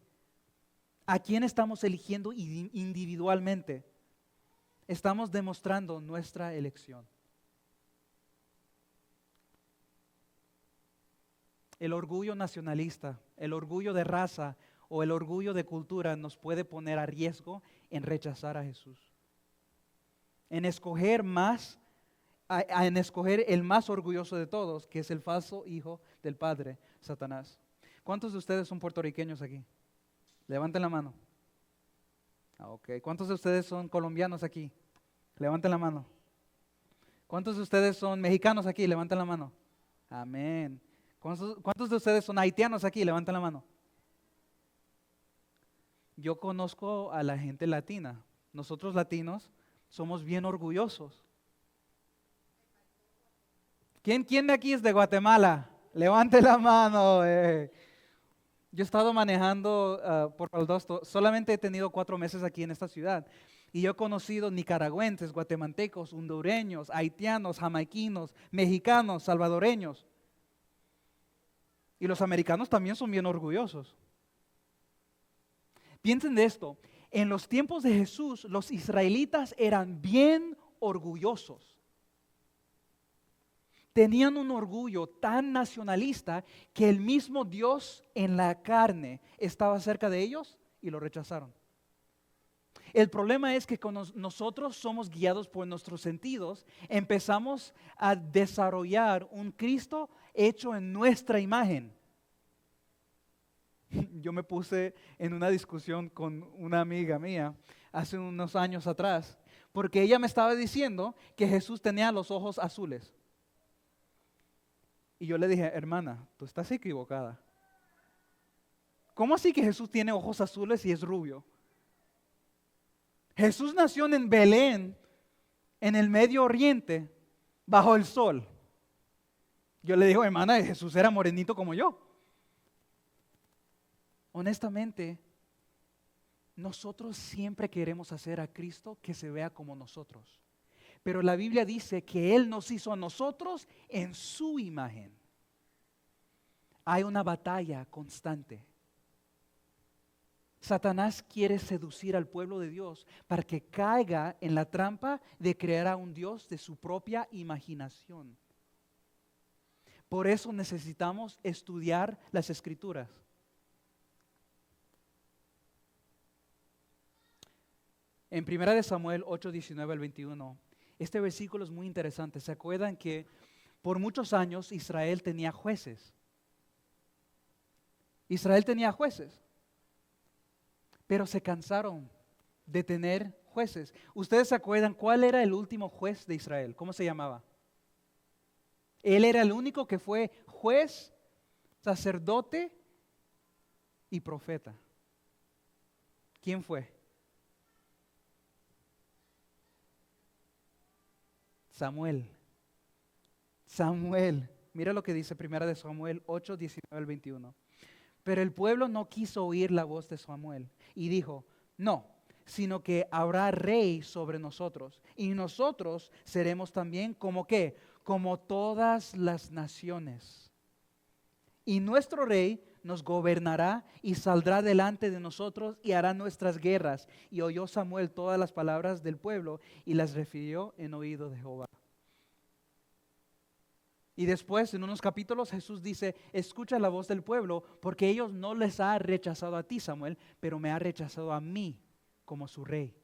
¿A quién estamos eligiendo individualmente? Estamos demostrando nuestra elección. El orgullo nacionalista, el orgullo de raza o el orgullo de cultura nos puede poner a riesgo en rechazar a Jesús. En escoger el más orgulloso de todos, que es el falso hijo del Padre, Satanás. ¿Cuántos de ustedes son puertorriqueños aquí? Levanten la mano. Okay. ¿Cuántos de ustedes son colombianos aquí? Levanten la mano. ¿Cuántos de ustedes son mexicanos aquí? Levanten la mano. Amén. ¿Cuántos de ustedes son haitianos aquí? Levanten la mano. Yo conozco a la gente latina. Nosotros latinos somos bien orgullosos. ¿Quién de aquí es de Guatemala? Levante la mano. Yo he estado manejando por Valdosto. Solamente he tenido 4 meses aquí en esta ciudad. Y yo he conocido nicaragüenses, guatemaltecos, hondureños, haitianos, jamaiquinos, mexicanos, salvadoreños. Y los americanos también son bien orgullosos. Piensen de esto. En los tiempos de Jesús, los israelitas eran bien orgullosos. Tenían un orgullo tan nacionalista que el mismo Dios en la carne estaba cerca de ellos y lo rechazaron. El problema es que cuando nosotros somos guiados por nuestros sentidos, empezamos a desarrollar un Cristo hecho en nuestra imagen. Yo me puse en una discusión con una amiga mía hace unos años atrás, porque ella me estaba diciendo que Jesús tenía los ojos azules. Y yo le dije, hermana, tú estás equivocada. ¿Cómo así que Jesús tiene ojos azules y es rubio? Jesús nació en Belén, en el Medio Oriente, bajo el sol. Yo le digo, hermana, Jesús era morenito como yo. Honestamente, nosotros siempre queremos hacer a Cristo que se vea como nosotros. Pero la Biblia dice que Él nos hizo a nosotros en su imagen. Hay una batalla constante. Satanás quiere seducir al pueblo de Dios para que caiga en la trampa de crear a un Dios de su propia imaginación. Por eso necesitamos estudiar las Escrituras. En 1 Samuel 8, 19 al 21, este versículo es muy interesante. ¿Se acuerdan que por muchos años Israel tenía jueces? Israel tenía jueces, pero se cansaron de tener jueces. ¿Ustedes se acuerdan cuál era el último juez de Israel? ¿Cómo se llamaba? Él era el único que fue juez, sacerdote y profeta. ¿Quién fue? Samuel. Mira lo que dice 1 Samuel 8, 19 al 21. Pero el pueblo no quiso oír la voz de Samuel y dijo, no, sino que habrá rey sobre nosotros y nosotros seremos también como ¿qué? Como todas las naciones. Y nuestro rey nos gobernará y saldrá delante de nosotros y hará nuestras guerras. Y oyó Samuel todas las palabras del pueblo y las refirió en oído de Jehová. Y después, en unos capítulos, Jesús dice, escucha la voz del pueblo, porque ellos no les ha rechazado a ti, Samuel, pero me ha rechazado a mí como su rey.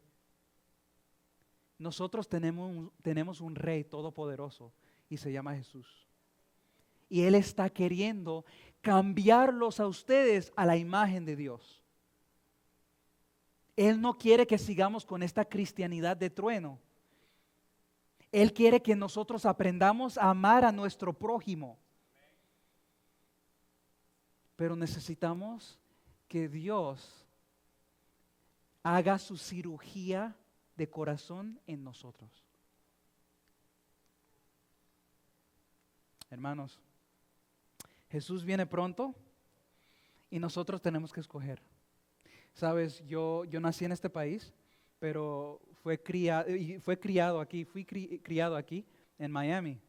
Nosotros tenemos un rey todopoderoso y se llama Jesús. Y Él está queriendo cambiarlos a ustedes a la imagen de Dios. Él no quiere que sigamos con esta cristianidad de trueno. Él quiere que nosotros aprendamos a amar a nuestro prójimo. Pero necesitamos que Dios haga su cirugía de corazón en nosotros. Hermanos, Jesús viene pronto y nosotros tenemos que escoger. Sabes, yo nací en este país, pero fue criado aquí, criado aquí en Miami.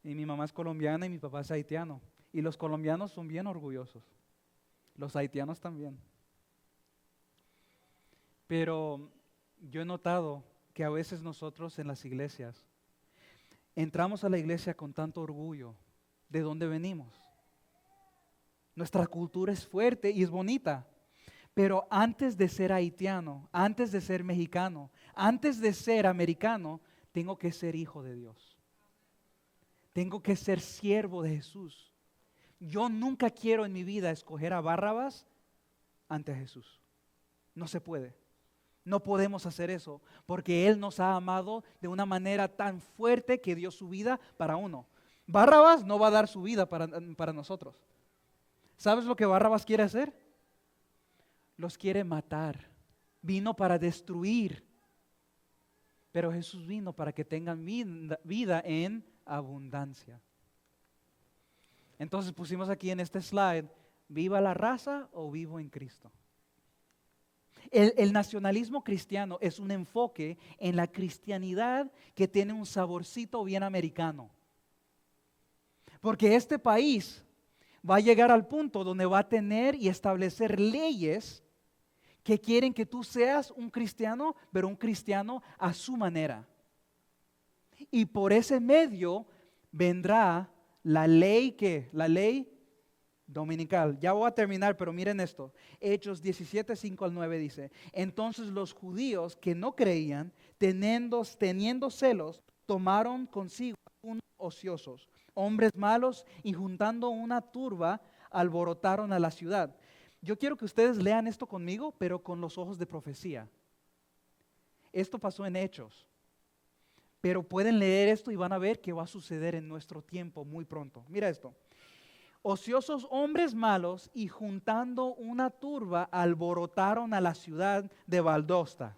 Y mi mamá es colombiana y mi papá es haitiano. Y los colombianos son bien orgullosos. Los haitianos también. Pero yo he notado que a veces nosotros en las iglesias entramos a la iglesia con tanto orgullo de dónde venimos. Nuestra cultura es fuerte y es bonita. Pero antes de ser haitiano, antes de ser mexicano, antes de ser americano, tengo que ser hijo de Dios. Tengo que ser siervo de Jesús. Yo nunca quiero en mi vida escoger a Barrabás ante Jesús. No se puede. No podemos hacer eso porque Él nos ha amado de una manera tan fuerte que dio su vida para uno. Barrabás no va a dar su vida para nosotros. ¿Sabes lo que Barrabás quiere hacer? Los quiere matar. Vino para destruir. Pero Jesús vino para que tengan vida en abundancia. Entonces pusimos aquí en este slide, ¿viva la raza o vivo en Cristo? El nacionalismo cristiano es un enfoque en la cristianidad que tiene un saborcito bien americano. Porque este país va a llegar al punto donde va a tener y establecer leyes que quieren que tú seas un cristiano, pero un cristiano a su manera. Y por ese medio vendrá la ley la ley dominical. Ya voy a terminar, pero miren esto. Hechos 17, 5 al 9 dice: entonces los judíos que no creían, teniendo celos, tomaron consigo unos ociosos, hombres malos, y juntando una turba, alborotaron a la ciudad. Yo quiero que ustedes lean esto conmigo, pero con los ojos de profecía. Esto pasó en Hechos. Pero pueden leer esto y van a ver que va a suceder en nuestro tiempo muy pronto. Mira esto. Ociosos hombres malos y juntando una turba alborotaron a la ciudad de Valdosta.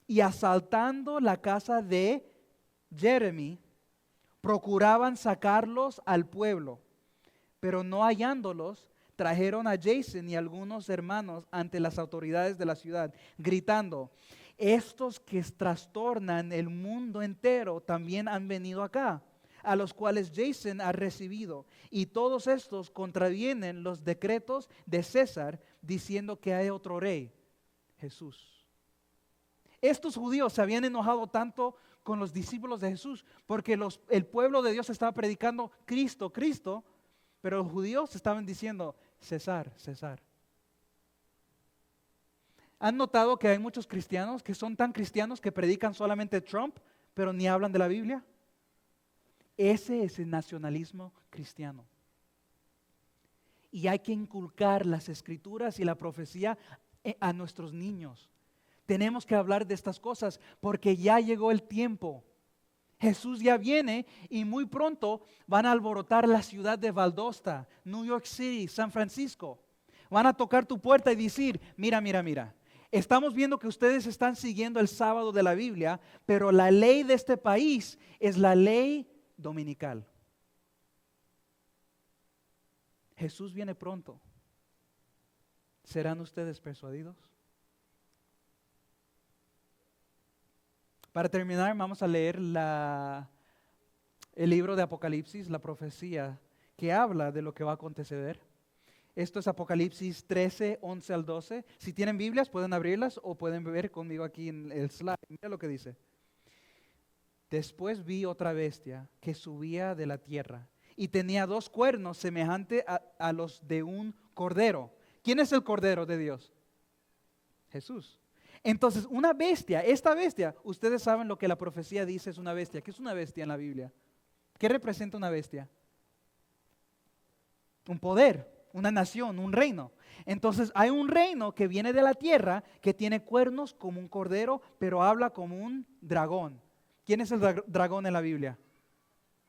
Y asaltando la casa de Jeremy, procuraban sacarlos al pueblo. Pero no hallándolos, trajeron a Jason y algunos hermanos ante las autoridades de la ciudad, gritando: estos que trastornan el mundo entero también han venido acá, a los cuales Jason ha recibido. Y todos estos contravienen los decretos de César, diciendo que hay otro rey, Jesús. Estos judíos se habían enojado tanto con los discípulos de Jesús, porque el pueblo de Dios estaba predicando Cristo, Cristo, pero los judíos estaban diciendo César, César. ¿Han notado que hay muchos cristianos que son tan cristianos que predican solamente Trump, pero ni hablan de la Biblia? Ese es el nacionalismo cristiano. Y hay que inculcar las escrituras y la profecía a nuestros niños. Tenemos que hablar de estas cosas porque ya llegó el tiempo. Jesús ya viene y muy pronto van a alborotar la ciudad de Valdosta, New York City, San Francisco. Van a tocar tu puerta y decir: mira, mira, mira. Estamos viendo que ustedes están siguiendo el sábado de la Biblia, pero la ley de este país es la ley dominical. Jesús viene pronto. ¿Serán ustedes persuadidos? Para terminar, vamos a leer el libro de Apocalipsis, la profecía que habla de lo que va a acontecer. Esto es Apocalipsis 13, 11 al 12. Si tienen Biblias, pueden abrirlas o pueden ver conmigo aquí en el slide. Mira lo que dice. Después vi otra bestia que subía de la tierra y tenía 2 cuernos semejantes a los de un cordero. ¿Quién es el cordero de Dios? Jesús. Entonces, una bestia, esta bestia, ustedes saben lo que la profecía dice es una bestia. ¿Qué es una bestia en la Biblia? ¿Qué representa una bestia? Un poder, una nación, un reino. Entonces, hay un reino que viene de la tierra que tiene cuernos como un cordero, pero habla como un dragón. ¿Quién es el dragón en la Biblia?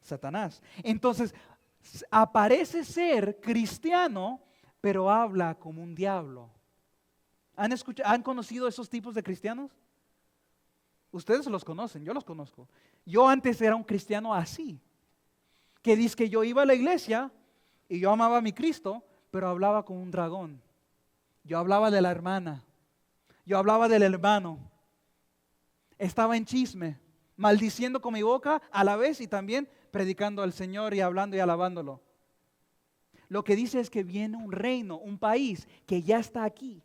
Satanás. Entonces, aparece ser cristiano, pero habla como un diablo. ¿Han conocido esos tipos de cristianos? Ustedes los conocen, yo los conozco. Yo antes era un cristiano así, que dice que yo iba a la iglesia y yo amaba a mi Cristo, pero hablaba como un dragón. Yo hablaba de la hermana, Yo hablaba del hermano. Estaba en chisme, maldiciendo con mi boca a la vez y también predicando al Señor y hablando y alabándolo. Lo que dice es que viene un reino, un país que ya está aquí,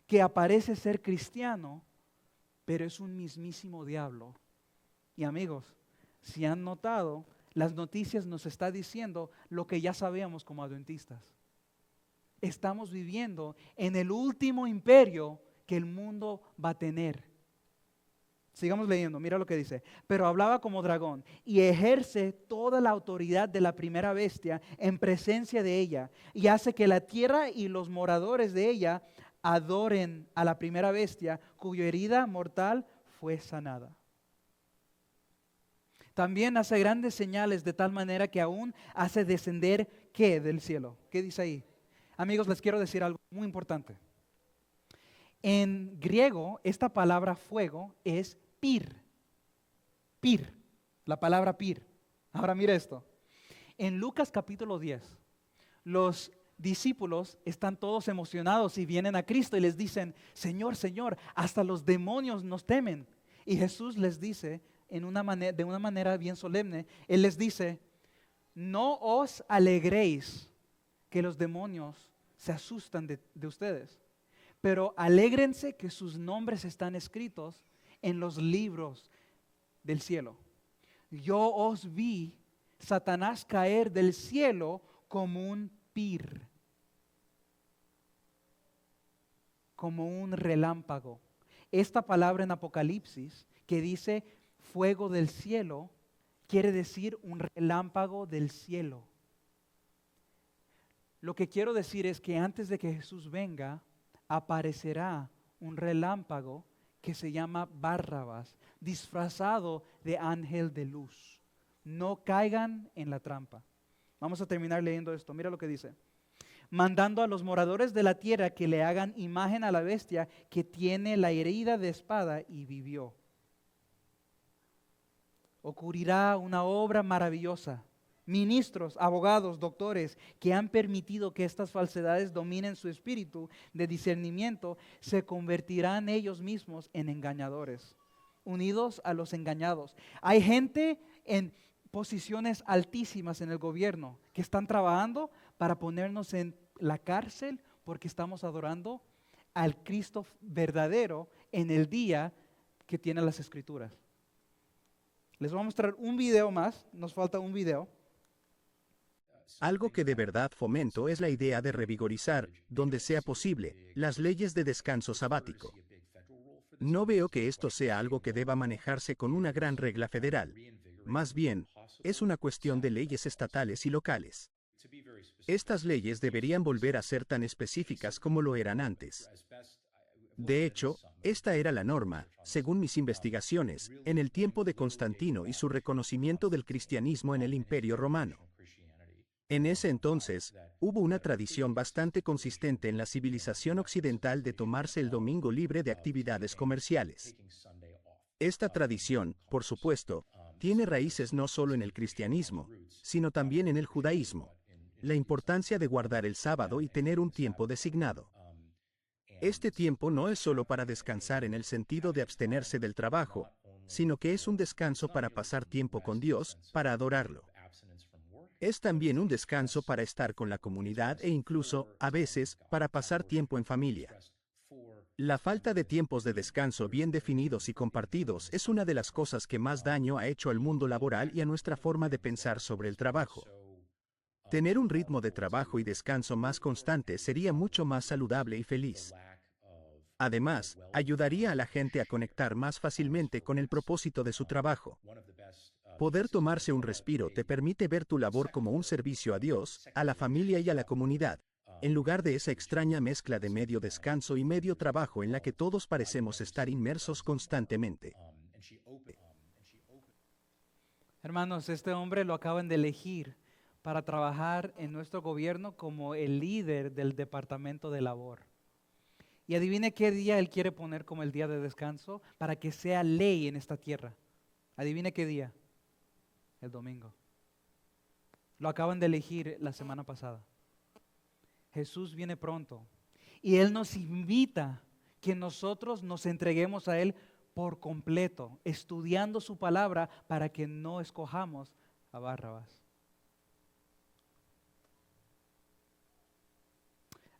que aparece ser cristiano, pero es un mismísimo diablo. Y amigos, si han notado, las noticias nos están diciendo lo que ya sabíamos como adventistas. Estamos viviendo en el último imperio que el mundo va a tener. Sigamos leyendo, mira lo que dice. Pero hablaba como dragón y ejerce toda la autoridad de la primera bestia en presencia de ella y hace que la tierra y los moradores de ella adoren a la primera bestia cuya herida mortal fue sanada. También hace grandes señales de tal manera que aún hace descender ¿qué? Del cielo. ¿Qué dice ahí? Amigos, les quiero decir algo muy importante. En griego, esta palabra fuego es pir. Pir, la palabra pir. Ahora mira esto. En Lucas capítulo 10, los discípulos están todos emocionados y vienen a Cristo y les dicen, Señor, Señor, hasta los demonios nos temen. Y Jesús les dice, de una manera bien solemne, Él les dice, no os alegréis que los demonios se asustan de ustedes, pero alégrense que sus nombres están escritos en los libros del cielo. Yo os vi, Satanás, caer del cielo como un pir, como un relámpago. Esta palabra en Apocalipsis que dice fuego del cielo, quiere decir un relámpago del cielo. Lo que quiero decir es que antes de que Jesús venga, aparecerá un relámpago que se llama Barrabás, disfrazado de ángel de luz. No caigan en la trampa. Vamos a terminar leyendo esto. Mira lo que dice. Mandando a los moradores de la tierra que le hagan imagen a la bestia que tiene la herida de espada y vivió. Ocurrirá una obra maravillosa. Ministros, abogados, doctores que han permitido que estas falsedades dominen su espíritu de discernimiento, se convertirán ellos mismos en engañadores, unidos a los engañados. Hay gente en posiciones altísimas en el gobierno que están trabajando para ponernos en la cárcel porque estamos adorando al Cristo verdadero en el día que tiene las Escrituras. Les voy a mostrar un video más, nos falta un video. Algo que de verdad fomento es la idea de revigorizar, donde sea posible, las leyes de descanso sabático. No veo que esto sea algo que deba manejarse con una gran regla federal. Más bien, es una cuestión de leyes estatales y locales. Estas leyes deberían volver a ser tan específicas como lo eran antes. De hecho, esta era la norma, según mis investigaciones, en el tiempo de Constantino y su reconocimiento del cristianismo en el Imperio Romano. En ese entonces, hubo una tradición bastante consistente en la civilización occidental de tomarse el domingo libre de actividades comerciales. Esta tradición, por supuesto, tiene raíces no solo en el cristianismo, sino también en el judaísmo. La importancia de guardar el sábado y tener un tiempo designado. Este tiempo no es solo para descansar en el sentido de abstenerse del trabajo, sino que es un descanso para pasar tiempo con Dios, para adorarlo. Es también un descanso para estar con la comunidad e incluso, a veces, para pasar tiempo en familia. La falta de tiempos de descanso bien definidos y compartidos es una de las cosas que más daño ha hecho al mundo laboral y a nuestra forma de pensar sobre el trabajo. Tener un ritmo de trabajo y descanso más constante sería mucho más saludable y feliz. Además, ayudaría a la gente a conectar más fácilmente con el propósito de su trabajo. Poder tomarse un respiro te permite ver tu labor como un servicio a Dios, a la familia y a la comunidad, en lugar de esa extraña mezcla de medio descanso y medio trabajo en la que todos parecemos estar inmersos constantemente. Hermanos, este hombre lo acaban de elegir para trabajar en nuestro gobierno como el líder del departamento de labor. Y adivine qué día él quiere poner como el día de descanso para que sea ley en esta tierra. Adivine qué día. El domingo. Lo acaban de elegir la semana pasada. Jesús viene pronto y Él nos invita que nosotros nos entreguemos a Él por completo, estudiando su palabra para que no escojamos a Barrabás.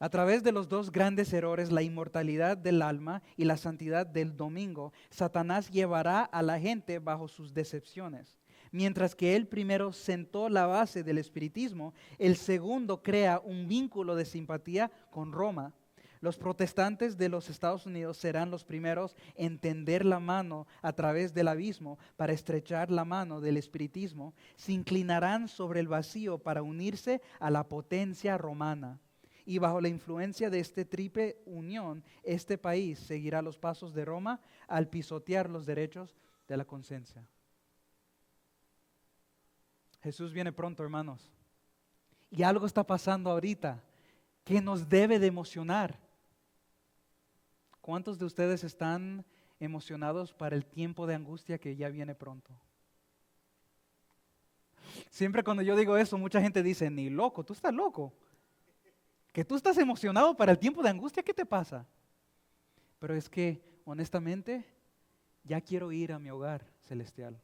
A través de los dos grandes errores, la inmortalidad del alma y la santidad del domingo, Satanás llevará a la gente bajo sus decepciones. Mientras que él primero sentó la base del espiritismo, el segundo crea un vínculo de simpatía con Roma. Los protestantes de los Estados Unidos serán los primeros en tender la mano a través del abismo para estrechar la mano del espiritismo. Se inclinarán sobre el vacío para unirse a la potencia romana. Y bajo la influencia de esta triple unión, este país seguirá los pasos de Roma al pisotear los derechos de la conciencia. Jesús viene pronto, hermanos. Y algo está pasando ahorita que nos debe de emocionar. ¿Cuántos de ustedes están emocionados para el tiempo de angustia que ya viene pronto? Siempre cuando yo digo eso, mucha gente dice, ni loco, tú estás loco. Que tú estás emocionado para el tiempo de angustia, ¿qué te pasa? Pero es que, honestamente, ya quiero ir a mi hogar celestial.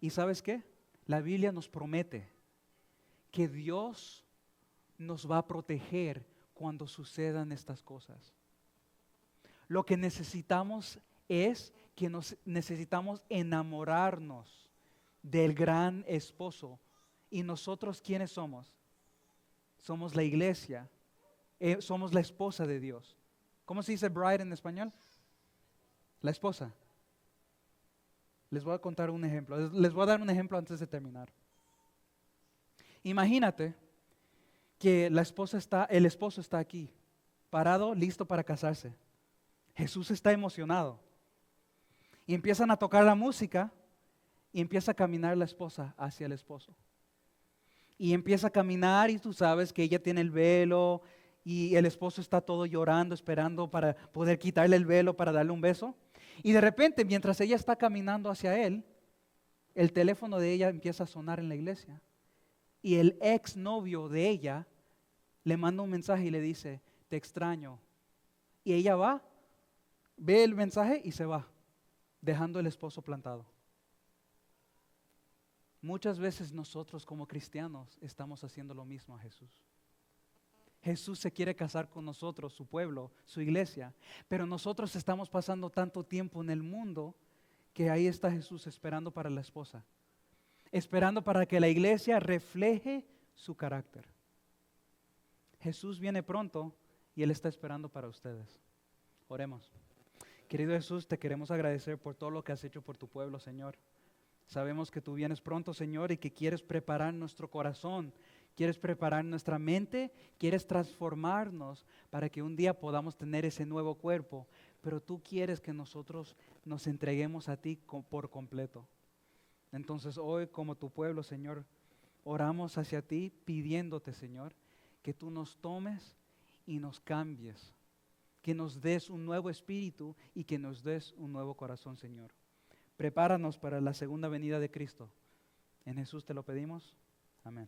¿Y sabes qué? La Biblia nos promete que Dios nos va a proteger cuando sucedan estas cosas. Lo que necesitamos es que necesitamos enamorarnos del gran esposo. ¿Y nosotros quiénes somos? Somos la iglesia, somos la esposa de Dios. ¿Cómo se dice bride en español? La esposa. Les voy a contar un ejemplo. Les voy a dar un ejemplo antes de terminar. Imagínate que el esposo está aquí, parado, listo para casarse. Jesús está emocionado. Y empiezan a tocar la música y empieza a caminar la esposa hacia el esposo. Y empieza a caminar y tú sabes que ella tiene el velo y el esposo está todo llorando, esperando para poder quitarle el velo para darle un beso. Y de repente, mientras ella está caminando hacia él, el teléfono de ella empieza a sonar en la iglesia. Y el exnovio de ella le manda un mensaje y le dice, te extraño. Y ella va, ve el mensaje y se va, dejando el esposo plantado. Muchas veces nosotros como cristianos estamos haciendo lo mismo a Jesús. Jesús se quiere casar con nosotros, su pueblo, su iglesia, pero nosotros estamos pasando tanto tiempo en el mundo que ahí está Jesús esperando para la esposa, esperando para que la iglesia refleje su carácter. Jesús viene pronto y Él está esperando para ustedes. Oremos. Querido Jesús, te queremos agradecer por todo lo que has hecho por tu pueblo, Señor. Sabemos que tú vienes pronto, Señor, y que quieres preparar nuestro corazón, quieres preparar nuestra mente, quieres transformarnos para que un día podamos tener ese nuevo cuerpo. Pero tú quieres que nosotros nos entreguemos a ti por completo. Entonces hoy, como tu pueblo, Señor, oramos hacia ti pidiéndote, Señor, que tú nos tomes y nos cambies, que nos des un nuevo espíritu y que nos des un nuevo corazón, Señor. Prepáranos para la segunda venida de Cristo. En Jesús te lo pedimos. Amén.